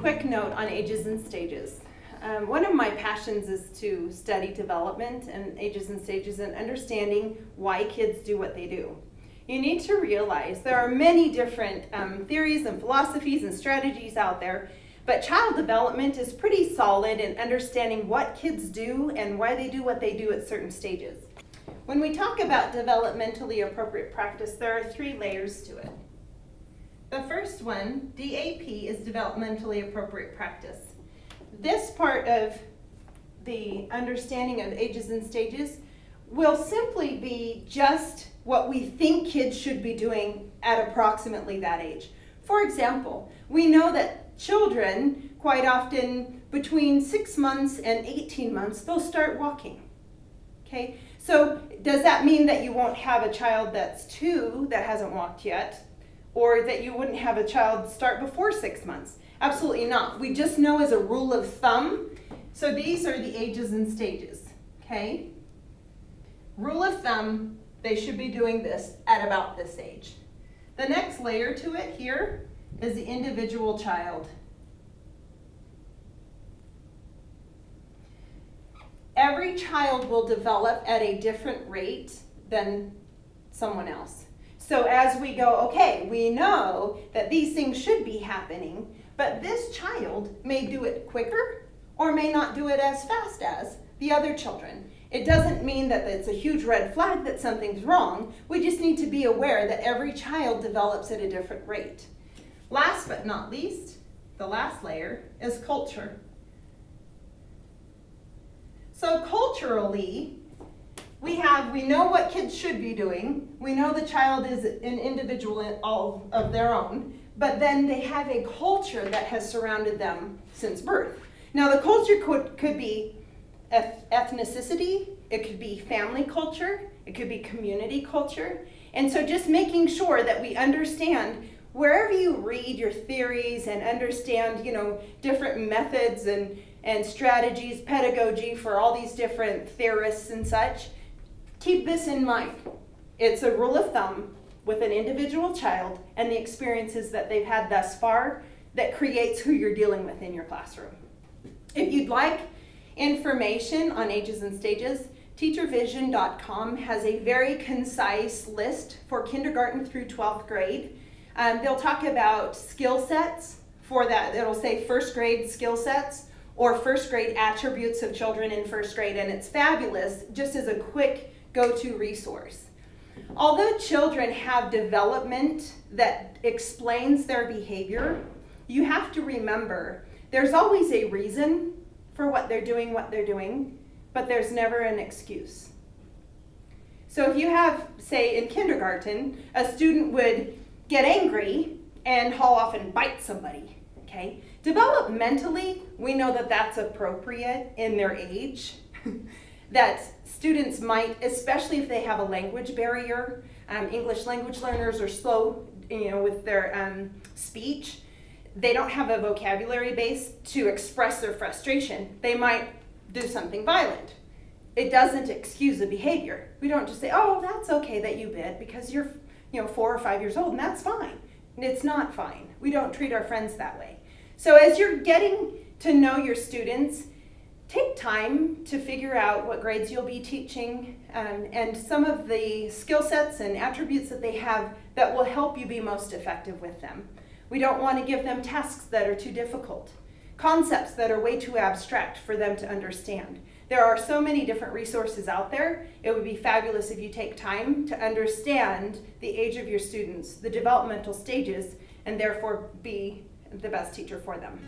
quick note on ages and stages. One of my passions is to study development and ages and stages and understanding why kids do what they do. You need to realize there are many different theories and philosophies and strategies out there, but child development is pretty solid in understanding what kids do and why they do what they do at certain stages. When we talk about developmentally appropriate practice, there are 3 layers to it. The first one, DAP, is developmentally appropriate practice. This part of the understanding of ages and stages will simply be just what we think kids should be doing at approximately that age. For example, we know that children, quite often between 6 months and 18 months, they'll start walking. Okay, so does that mean that you won't have a child that's 2 that hasn't walked yet, or that you wouldn't have a child start before 6 months? Absolutely not. We just know as a rule of thumb. So these are the ages and stages, okay? Rule of thumb, they should be doing this at about this age. The next layer to it here is the individual child. Every child will develop at a different rate than someone else. So as we go, okay, we know that these things should be happening, but this child may do it quicker or may not do it as fast as the other children. It doesn't mean that it's a huge red flag that something's wrong. We just need to be aware that every child develops at a different rate. Last but not least, the last layer is culture. So culturally, we know what kids should be doing. We know the child is an individual in all of their own, but then they have a culture that has surrounded them since birth. Now the culture could be ethnicity, it could be family culture, it could be community culture. And so just making sure that we understand wherever you read your theories and understand, different methods and strategies, pedagogy for all these different theorists and such, keep this in mind. It's a rule of thumb with an individual child and the experiences that they've had thus far that creates who you're dealing with in your classroom. If you'd like information on ages and stages, teachervision.com has a very concise list for kindergarten through 12th grade. They'll talk about skill sets for that. It'll say first grade skill sets or first grade attributes of children in first grade, and it's fabulous just as a quick go-to resource. Although children have development that explains their behavior, you have to remember there's always a reason for what they're doing, but there's never an excuse. So if you have, say in kindergarten, a student would get angry and haul off and bite somebody, okay? Developmentally, we know that that's appropriate in their age, that students might, especially if they have a language barrier, English language learners are slow, with their speech. They don't have a vocabulary base to express their frustration. They might do something violent. It doesn't excuse the behavior. We don't just say, oh, that's okay that you bit because you're 4 or 5 years old and that's fine. And it's not fine. We don't treat our friends that way. So as you're getting to know your students, take time to figure out what grades you'll be teaching and some of the skill sets and attributes that they have that will help you be most effective with them. We don't want to give them tasks that are too difficult, concepts that are way too abstract for them to understand. There are so many different resources out there. It would be fabulous if you take time to understand the age of your students, the developmental stages, and therefore be the best teacher for them.